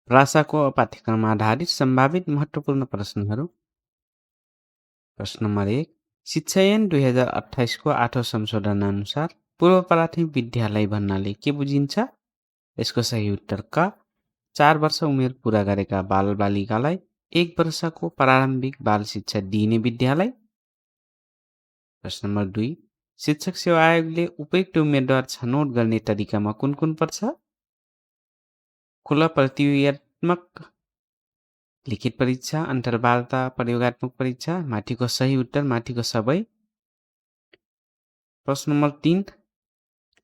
भाषाको पाठ्यक्रम आधारित सम्भावित महत्त्वपूर्ण प्रश्नहरू। प्रश्न नम्बर 1, शिक्षा ऐन 2028 को 8औं संशोधन अनुसार पूर्व प्राथमिक विद्यालय भन्नाले के बुझिन्छ? यसको सही उत्तर क। 4 वर्ष उमेर पुरा गरेका बालबालिकालाई 1 वर्षको प्रारम्भिक बाल शिक्षा दिइने विद्यालय। प्रश्न नम्बर 2, शिक्षक सेवा आयोगले उपयुक्त उम्मेदवार छनौट गर्ने तरिकामा कुन कुन पर्छ? खुला प्रतियोगात्मक, लिखित परीक्षा, अन्तर्वार्ता, प्रयोगात्मक परीक्षा। माथिको सही उत्तर माथिको सबै। प्रश्न नम्बर 3,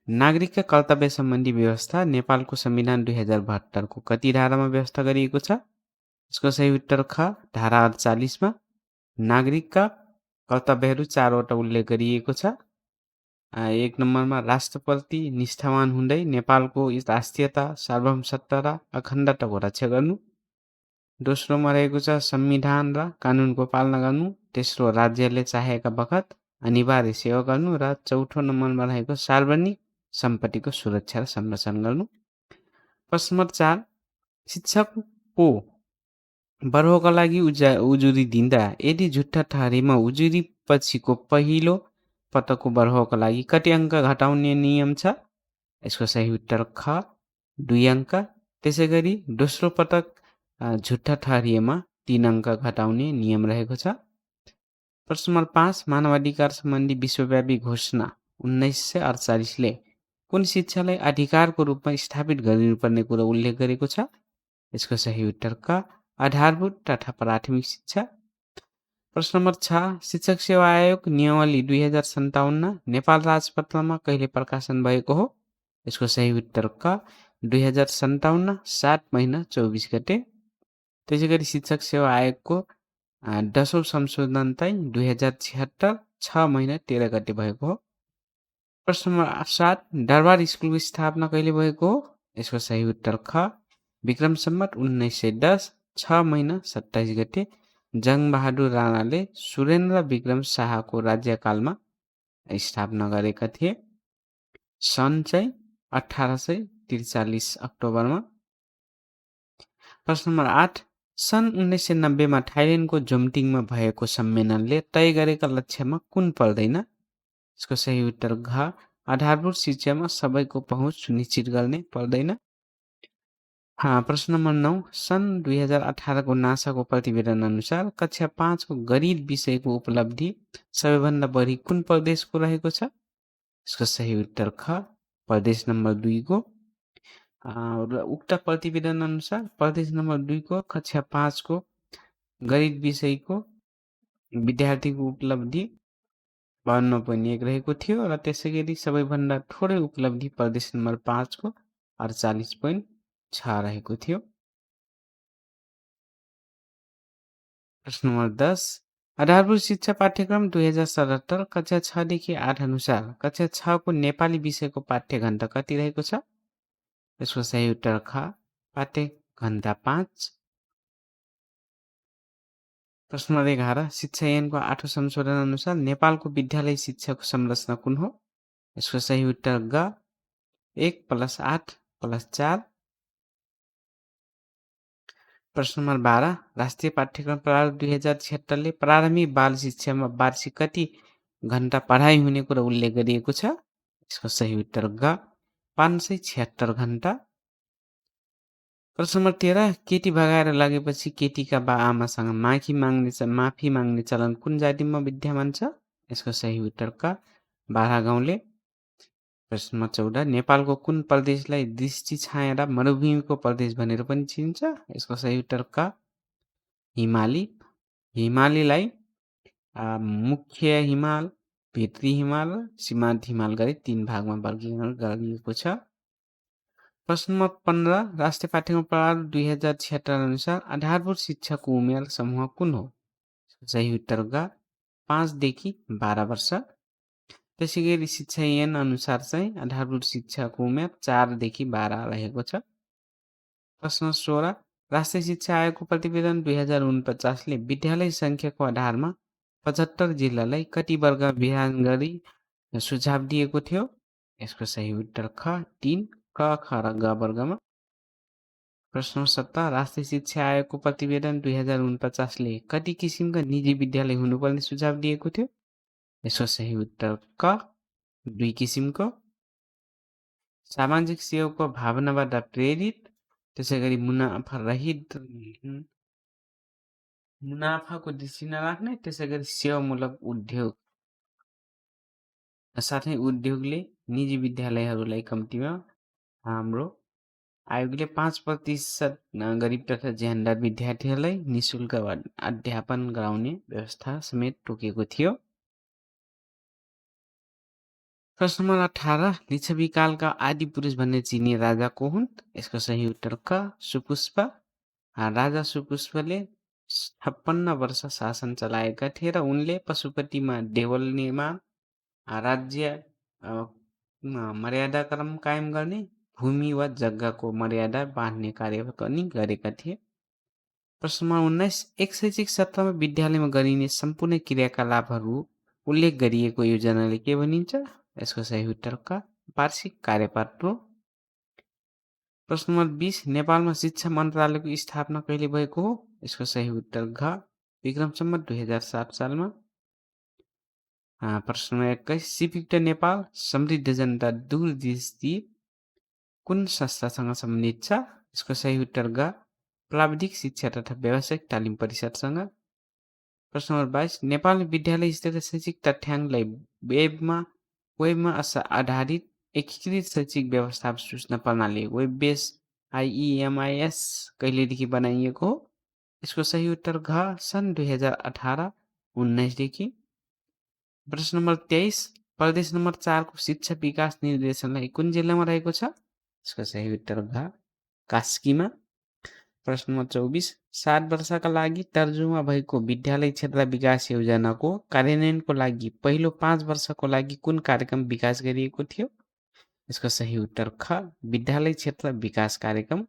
नागरिकका कर्तव्य सम्बन्धी व्यवस्था नेपालको संविधान 2072 को कति धारामा व्यवस्था गरिएको छ? यसको सही उत्तर ख, धारा 48 मा। नागरिकका कर्तव्यहरू 4 वटा उल्लेख गरिएको छ। 1 नम्बरमा राष्ट्रप्रति निष्ठावान हुँदै नेपालको राष्ट्रियता, सार्वभौमसत्ता र अखण्डताको रक्षा गर्नु। दोस्रोमा रहेको छ संविधान र कानुनको पालना गर्नु। तेस्रो, राज्यले चाहेका बखत अनिवार्य सेवा गर्नु। र चौथो नम्बरमा रहेको सार्वजनिक सम्पत्तिको सुरक्षा र संरक्षण गर्नु। प्रश्न नम्बर 4, शिक्षकको बर्होका लागि उजुरी दिँदा यदि झुट्टा ठहरेमा उजुरी पछिको पहिलो पटकको बर्होका लागि कति अङ्क घटाउने नियम छ? यसको सही उत्तर ख, 2 अङ्क। त्यसै गरी दोस्रो पटक झुट्टा ठहरिएमा 3 अङ्क घटाउने नियम रहेको छ। प्रश्न नम्बर 5, मानवाधिकार सम्बन्धी विश्वव्यापी घोषणा 1948 ले कुन शिक्षालाई अधिकारको रूपमा स्थापित गरिनुपर्ने कुरा उल्लेख गरेको छ? यसको सही उत्तर क, आधारभूत तथा प्राथमिक शिक्षा। प्रश्न नम्बर 6, शिक्षक सेवा आयोग नियमावली 2057 नेपाल राजपत्रमा कहिले प्रकाशन भएको हो? यसको सही उत्तर क, 2057 7 महिना 24 गते। त्यसै गरी शिक्षक सेवा आयोगको 10औं संशोधन चाहिँ 2076 6 महिना 13 गते भएको हो। प्रश्न नम्बर 7, दरबार स्कुलको स्थापना कहिले भएको हो? यसको सही उत्तर ख, विक्रम सम्वत 1910 6 महिना 27 गते। जङ्गबहादुर राणाले सुरेन्द्र विक्रम शाहको राज्यकालमा स्थापना गरेका थिए। सन् चाहिँ 1843 अक्टोबरमा। प्रश्न नम्बर 8, सन् 1990 मा थाइल्यान्डको जोम्टिङमा भएको सम्मेलनले तय गरेका लक्ष्यमा कुन पर्दैन? यसको सही उत्तर घ, आधारभूत शिक्षामा सबैको पहुँच सुनिश्चित गर्ने पर्दैन। प्रश्न नम्बर 9, सन् 2018 को नासाको प्रतिवेदन अनुसार कक्षा 5 को गणित विषयको उपलब्धि सबैभन्दा बढी कुन प्रदेशको रहेको छ? यसको सही उत्तर ख, प्रदेश नम्बर 2 को। उक्त प्रतिवेदन अनुसार प्रदेश नम्बर 2 को कक्षा 5 को गणित विषयको विद्यार्थीको उपलब्धि 52.1 रहेको थियो र त्यसै गरी सबैभन्दा थोरै उपलब्धि प्रदेश नम्बर 5 को 48.6 रहेको थियो। प्रश्न नम्बर 10, आधारभूत शिक्षा पाठ्यक्रम 2077 कक्षा 6 देखि 8 अनुसार कक्षा 6 को नेपाली विषयको पाठ्य घण्टा कति रहेको छ? यसको सही उत्तर ख, पाठ्य घण्टा 5। प्रश्न नम्बर 11, शिक्षा ऐनको 8औं संशोधन अनुसार नेपालको विद्यालय शिक्षाको संरचना कुन हो? यसको सही उत्तर ग, 1 + 8 + 4। प्रश्न नम्बर 12, राष्ट्रिय पाठ्यक्रम प्रणाली 2076 ले प्रारम्भिक बाल शिक्षामा वार्षिक कति घण्टा पढाइ हुने कुरा उल्लेख गरिएको छ? यसको सही उत्तर ग, 576 घण्टा। प्रश्न नम्बर 13, केटी भगाएर लगेपछि केटीका बा-आमासँग माफी माग्ने चलन कुन जातिमा विद्यमान छ? यसको सही उत्तर क, बाह्रा गाउँले। प्रश्न नम्बर 14, नेपालको कुन प्रदेशलाई दृष्टि छाया र मरुभूमिको प्रदेश भनेर पनि चिनिन्छ? यसको सही उत्तर क, हिमाली। हिमालीलाई मुख्य हिमाल, भित्री हिमाल र सीमान्त हिमाल गरी 3 भागमा वर्गीकरण गरिएको छ। प्रश्न नम्बर 15, राष्ट्रिय पाठ्यक्रम प्रणाली 2076 अनुसार आधारभूत शिक्षाको उमेर समूह कुन हो? सही उत्तर ग, 5 देखि 12 वर्ष। त्यसै गरी शिक्षा ऐन अनुसार चाहिँ आधारभूत शिक्षाको उमेर 4 देखि 12 रहेको छ। प्रश्न 16, राष्ट्रिय शिक्षा आयोगको प्रतिवेदन 2049 ले विद्यालय सङ्ख्याको आधारमा 75 जिल्लालाई कति वर्ग विभाजन गरी सुझाव दिएको थियो? यसको सही उत्तर ख, 3, क, ख र ग वर्गमा। प्रश्न नम्बर 17 राष्ट्रिय शिक्षा आयोगको प्रतिवेदन 2049ले कति किसिमका निजी विद्यालय हुनुपर्ने सुझाव दिएको थियो? यसको सही उत्तर क 2 किसिमको। सामाजिक सेवाको भावनाबाट प्रेरित, त्यसैगरी मुनाफाको दृष्टि नराख्ने, त्यसैगरी सेवामूलक उद्योग। साथै उद्योगले निजी विद्यालयहरूलाई कम्तीमा हाम्रो आयोगले 5% गरिब तथा ज्यानदार विद्यार्थीहरूलाई निशुल्क अध्यापन गराउने व्यवस्था समेत तोकेको थियो। प्रश्न नम्बर 18 लिच्छवी कालका आदि पुरुष भन्ने चिनिने राजा को हुन्? यसको सही उत्तर क सुपुष्प। राजा सुपुष्पले 56 वर्ष शासन चलाएका थिए र उनले पशुपतिमा देवल निर्माण, राज्य मर्यादाक्रम कायम गर्ने, भूमि वा जग्गाको मर्यादा बाँध्ने कार्य पनि गरेका थिए। प्रश्न नम्बर 19 एक शैक्षिक सत्रमा विद्यालयमा गरिने सम्पूर्ण क्रियाकलापहरू उल्लेख गरिएको योजनाले के भनिन्छ? यसको सही उत्तर क वार्षिक कार्यपत्र हो। प्रश्न नम्बर 20 नेपालमा शिक्षा मन्त्रालयको स्थापना कहिले भएको हो? यसको सही उत्तर घ विक्रम सम्वत 2007 सालमा। प्रश्न नम्बर 21 सिपयुक्त नेपाल समृद्ध जनता दूरदृष्टि कुन संस्थासँग सम्बन्धित छ? यसको सही उत्तर ग प्राविधिक शिक्षा तथा व्यावसायिक तालिम परिषदसँग। प्रश्न नम्बर 22 नेपालमा विद्यालय स्तरीय शैक्षिक तथ्याङ्कलाई वेबमा आधारित एकीकृत शैक्षिक व्यवस्थापन सूचना प्रणाली वेब बेस IEMIS कहिलेदेखि बनाइएको हो? यसको सही उत्तर घ सन् 2018-19 देखि। प्रश्न नम्बर 23 प्रदेश नम्बर 4 को शिक्षा विकास निर्देशनालय कुन जिल्लामा रहेको छ? यसको सही उत्तर घ कास्कीमा। प्रश्न नम्बर 24 7 वर्षका लागि तर्जुमा भएको विद्यालय क्षेत्र विकास योजनाको कार्यान्वयनको लागि पहिलो 5 वर्षको लागि कुन कार्यक्रम विकास गरिएको थियो? यसको सही उत्तर ख विद्यालय क्षेत्र विकास कार्यक्रम।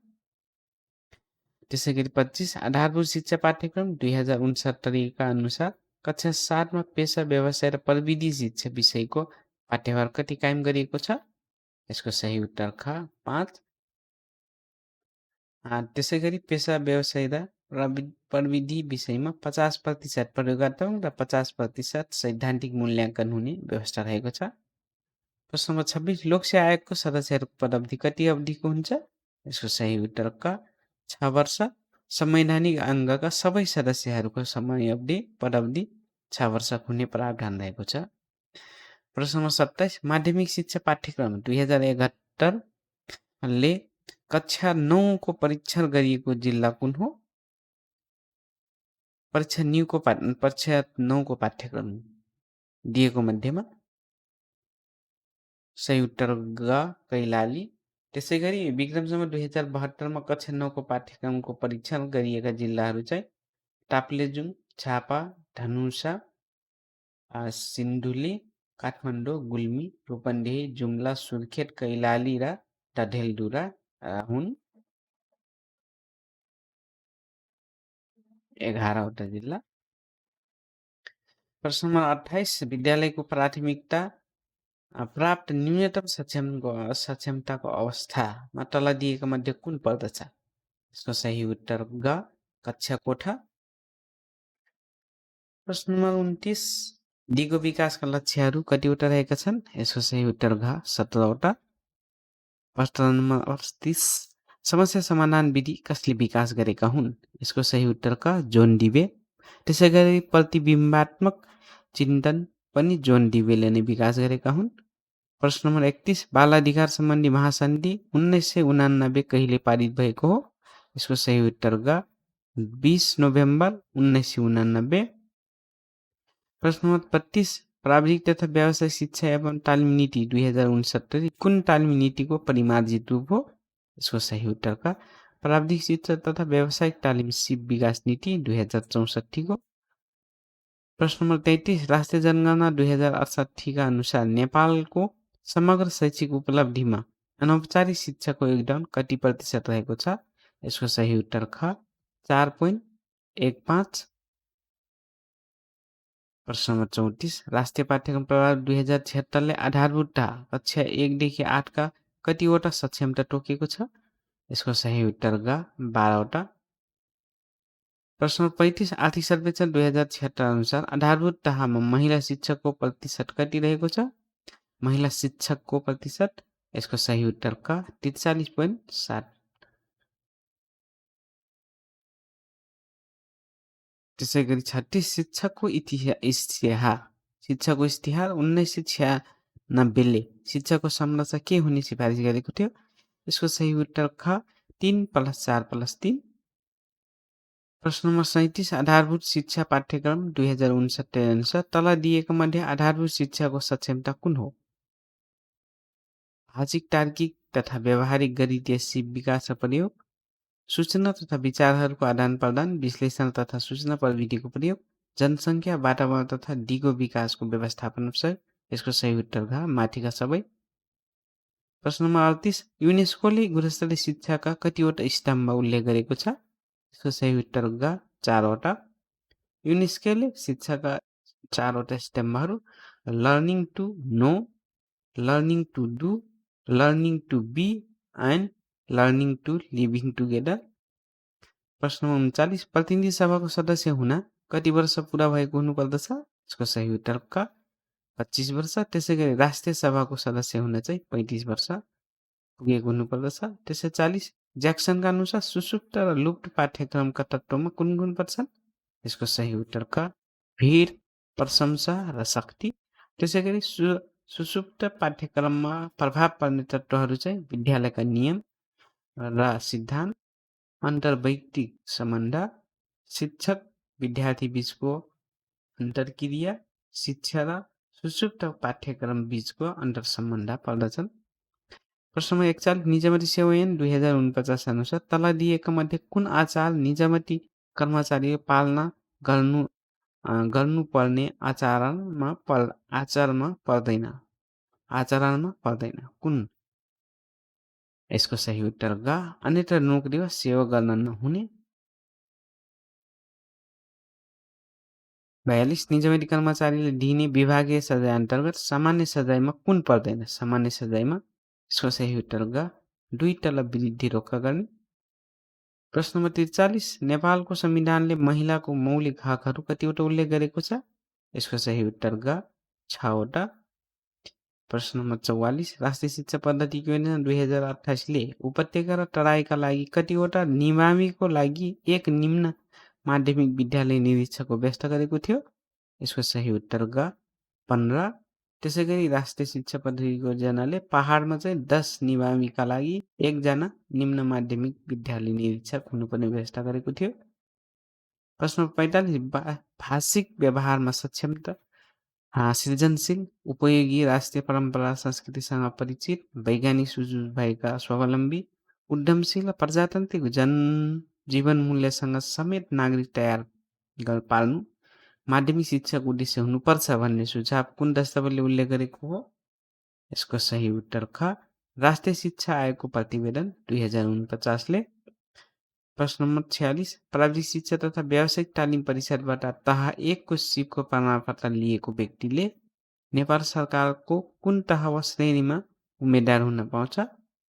त्यसैगरी 25 आधारभूत शिक्षा पाठ्यक्रम 2069 का अनुसार कक्षा 7 मा पेशा व्यवसाय र प्रविधि शिक्षा विषयको पाठ्यभार कति कायम गरिएको छ? यसको सही उत्तर ख 5। त्यसैगरी पेशा व्यवसाय र प्रविधि विषयमा 50% प्रयोगात्मक र 50% सैद्धान्तिक मूल्याङ्कन हुने व्यवस्था रहेको छ। प्रश्न नम्बर 26 लोकसेवा आयोगको सदस्यहरूको पदावधि कति अवधिको हुन्छ? यसको सही उत्तर क 6 वर्ष। संवैधानिक अङ्गका सबै सदस्यहरूको पदावधि 6 वर्षको हुने प्रावधान रहेको छ। प्रश्न नम्बर 27 माध्यमिक शिक्षा पाठ्यक्रम 2071 ले कक्षा 9 को परीक्षण गरिएको जिल्ला कुन हो? परीक्षा 9 को पाठ्यक्रम दिएको मध्येमा सही उत्तर ग कैलाली। त्यसैगरी विक्रम सम्वत 2072 मा कक्षा 9 को पाठ्यक्रमको परीक्षण गरिएका जिल्लाहरू चाहिँ ताप्लेजुङ, झापा, धनुषा, सिन्धुली, काठमाडौँ, गुल्मी, रूपन्देही, जुम्ला, सुर्खेत, कैलाली र डडेलधुरा हुन्। 11वटा जिल्ला। प्रश्न नम्बर 28 विद्यालयको प्राथमिकता प्राप्त न्यूनतम सक्षमताको अवस्थामा तल दिएका मध्ये कुन पर्दछ? यसको सही उत्तर ग कक्षा कोठा। प्रश्न नम्बर 29 दिगो विकासका लक्ष्यहरू कतिवटा रहेका छन्? यसको सही उत्तर घ 17वटा। प्रश्न नम्बर 38 समस्या समाधान विधि कसले विकास गरेका हुन्? यसको सही उत्तर क जोन डिबे। त्यसैगरी प्रतिबिम्बात्मक चिन्तन पनि जोन डिबेले नै विकास गरेका हुन्। प्रश्न नम्बर 31 बाल अधिकार सम्बन्धी महासन्धि 1989 कहिले पारित भएको हो? यसको सही उत्तर ग 20 नोभेम्बर 1989। प्रश्न नम्बर 32 प्राविधिक तथा व्यावसायिक शिक्षा एवं तालिम नीति 2069 कुन तालिम नीतिको परिमार्जित रूप हो? यसको सही उत्तर का प्राविधिक शिक्षा तथा व्यावसायिक तालिम सिप विकास नीति 2064 को। प्रश्न नम्बर 33 राष्ट्रिय जनगणना 2068 का अनुसार नेपालको समग्र शैक्षिक उपलब्धिमा अनौपचारिक शिक्षाको योगदान कति प्रतिशत रहेको छ? यसको सही उत्तर ख 4.15। प्रश्न नम्बर 34 राष्ट्रिय पाठ्यक्रम प्रभाव 2076 ले आधारभूत कक्षा 1 देखि 8 का कतिवटा सक्षमता तोकेको छ? यसको सही उत्तर ग 12वटा। प्रश्न नम्बर 35 आर्थिक सर्वेक्षण 2076 अनुसार आधारभूत तहमा महिला शिक्षकको प्रतिशत कति रहेको छ? महिला शिक्षकको प्रतिशत यसको सही उत्तर क 43.7। त्यसै गरी 36 शिक्षकको इतिहास शिक्षाको इतिहास 1996ले शिक्षाको संरचना के हुने सिफारिस गरेको थियो? यसको सही उत्तर ख 3+4+3। प्रश्न नम्बर 37 आधारभूत शिक्षा पाठ्यक्रम 2059 अनुसार तल दिएको मध्ये आधारभूत शिक्षाको सक्षमता कुन हो? भाषिक तार्किक तथा व्यावहारिक गणितीय सिप विकास र प्रयोग, सूचना तथा विचारहरूको आदान प्रदान, विश्लेषण तथा सूचना प्रविधिको प्रयोग, जनसङ्ख्या वातावरण तथा दिगो विकासको व्यवस्थापन सहयोग। यसको सही उत्तर घ माथिका सबै। प्रश्न नम्बर 38 युनेस्कोले गुणस्तरीय शिक्षाका कतिवटा स्तम्भ उल्लेख गरेको छ? यसको सही उत्तर ग 4वटा। युनेस्कोले शिक्षाका 4वटा स्तम्भहरू learning to know, learning to do, learning to be and learning to living together. प्रश्न नम्बर 39 प्रतिनिधि सभाको सदस्य हुन कति वर्ष पुरा भएको हुनुपर्दछ? यसको सही उत्तर क 25 वर्ष। त्यसै गरी राष्ट्रिय सभाको सदस्य हुन चाहिँ 35 वर्ष पुगेको हुनुपर्दछ। त्यसै 40 ज्याक्सनका अनुसार सुसुप्त र लुप्त पाठ्यक्रमका तत्त्वमा कुन कुन पर्छन्? यसको सही उत्तर क भिड, प्रशंसा र शक्ति। त्यसै गरी सुसुप्त पाठ्यक्रममा प्रभाव पर्ने तत्त्वहरू चाहिँ विद्यालयका नियम र सिद्धान्त, अन्तर्वैयक्तिक सम्बन्ध, शिक्षक विद्यार्थी बीचको अन्तर्क्रिया, शिक्षा र सुसुप्त पाठ्यक्रम बीचको अन्तर्सम्बन्ध पर्दछन्। प्रश्न नम्बर 41 निजामती सेवा ऐन 2049 अनुसार तल दिएका मध्ये कुन आचार निजामती कर्मचारीले पालना गर्नुपर्ने आचरणमा पर्दैन? कुन? यसको सही उत्तर ग अन्यत्र नोकरी वा सेवा गर्न नहुने। 42 निजामती कर्मचारीले दिने विभागीय सजाय अन्तर्गत सामान्य सजायमा कुन पर्दैन? सामान्य सजायमा यसको सही उत्तर ग 2 तलब वृद्धि रोक्का गर्ने। प्रश्न नम्बर 43 नेपालको संविधानले महिलाको मौलिक हकहरू कतिवटा उल्लेख गरेको छ? यसको सही उत्तर ग 6वटा। प्रश्न नम्बर 44 राष्ट्रिय शिक्षा पद्धतिको योजना 2028ले उपत्यका र तराईका लागि कतिवटा निमाविको लागि एक निम्न माध्यमिक विद्यालय निरीक्षकको व्यवस्था गरेको थियो? यसको सही उत्तर ग 15। त्यसै गरी राष्ट्रिय शिक्षा पद्धतिको योजनाले पहाडमा चाहिँ 10 निमाविका लागि 1 जना निम्न माध्यमिक विद्यालय निरीक्षक हुनुपर्ने व्यवस्था गरेको थियो। प्रश्न नम्बर 45 भाषिक व्यवहारमा सक्षमता, सृजनशील, उपयोगी, राष्ट्रिय परम्परा संस्कृतिसँग परिचित, वैज्ञानिक सुझ भएका, स्वावलम्बी, उद्यमशील, प्रजातान्त्रिक जीवन मूल्यसँग समेत नागरिक तयार पार्नु माध्यमिक शिक्षाको उद्देश्य हुनुपर्छ भन्ने सुझाव कुन दस्तावेजले उल्लेख गरेको हो? यसको सही उत्तर ख राष्ट्रिय शिक्षा आयोगको प्रतिवेदन 2049ले। प्रश्न नम्बर 46 प्राविधिक शिक्षा तथा व्यावसायिक तालिम परिषदबाट तह 1 को सिपको प्रमाणपत्र लिएको व्यक्तिले नेपाल सरकारको कुन तह वा श्रेणीमा उम्मेदवार हुन पाउँछ?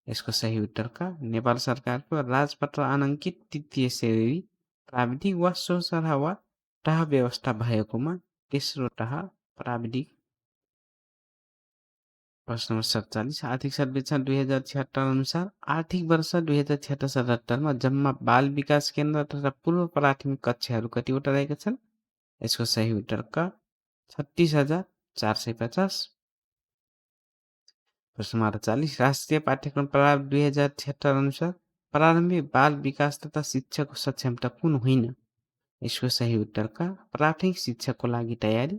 यसको सही उत्तर क नेपाल सरकारको राजपत्र अनाङ्कित तृतीय श्रेणी प्राविधिक वा सोसरह वा तह व्यवस्था भएकोमा तेस्रो तह प्राविधिक। प्रश्न नम्बर 47 आर्थिक सर्वेक्षण 2076 अनुसार आर्थिक वर्ष 2076-77मा जम्मा बाल विकास केन्द्र तथा पूर्व प्राथमिक कक्षाहरू कतिवटा रहेका छन्? यसको सही उत्तर क 36,450। प्रश्न नम्बर 48 राष्ट्रिय पाठ्यक्रम प्रारूप 2076 अनुसार प्रारम्भिक बाल विकास तथा शिक्षाको सक्षमता कुन होइन? यसको सही उत्तर क प्राथमिक शिक्षाको लागि तयारी।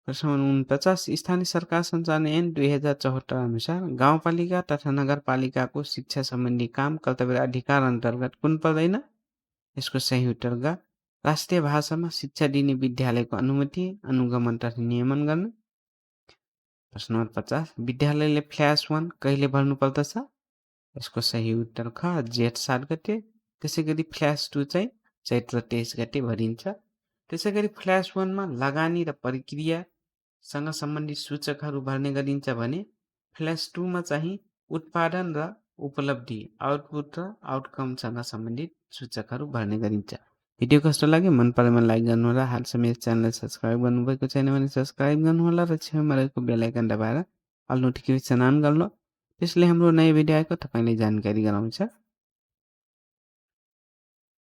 प्रश्न नम्बर 49 स्थानीय सरकार सञ्चालन ऐन 2074 अनुसार गाउँपालिका तथा नगरपालिकाको शिक्षा सम्बन्धी काम कर्तव्य अधिकार अन्तर्गत कुन पर्दैन? यसको सही उत्तर ग राष्ट्रिय भाषामा शिक्षा दिने विद्यालयको अनुमति, अनुगमन तथा नियमन गर्न। प्रश्न नम्बर 50 विद्यालयले फ्ल्यास 1 कहिले भर्नु पर्दछ? यसको सही उत्तर ख जेठ 7 गते। त्यसै गरी फ्ल्यास 2 चाहिँ चैत्र 23 गते भरिन्छ। त्यसै गरी फ्ल्यास 1 मा लगानी र प्रक्रियासँग सम्बन्धित सूचकहरू भर्ने गरिन्छ भने फ्ल्यास 2 मा चाहिँ उत्पादन र उपलब्धि आउटपुट र आउटकमसँग सम्बन्धित सूचकहरू भर्ने गरिन्छ। भिडियो कस्तो लाग्यो? मन परेमा लाइक गर्नुहोला। हालसम्म यस च्यानललाई सब्सक्राइब गर्नुभएको छैन भने सब्सक्राइब गर्नुहोला र छेउमा रहेको बेल आइकन दबाएर अल नोटिफिकेसन अन गर्नु। त्यसले हाम्रो नयाँ भिडियो आएको तपाईँलाई जानकारी गराउँछ।